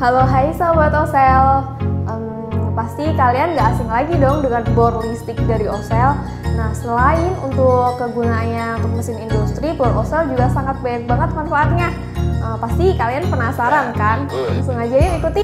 Halohaii sahabat OSSEL. Pasti kalian gak asing lagi dong dengan bor listrik dari OSSEL. Nah, selain untuk kegunaannya untuk mesin industri, bor OSSEL juga sangat banyak banget manfaatnya. Pasti kalian penasaran kan? Langsung aja yuk ikuti.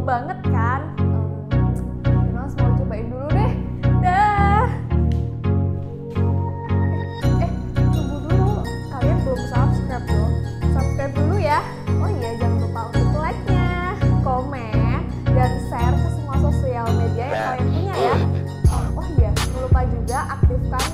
Banget kan? Mas mau cobain dulu deh. Dah. Tunggu dulu. Kalian belum subscribe loh. Subscribe dulu ya. Oh iya, jangan lupa untuk like-nya, komen, dan share ke semua sosial media yang kalian punya ya. Oh iya, jangan lupa juga aktifkan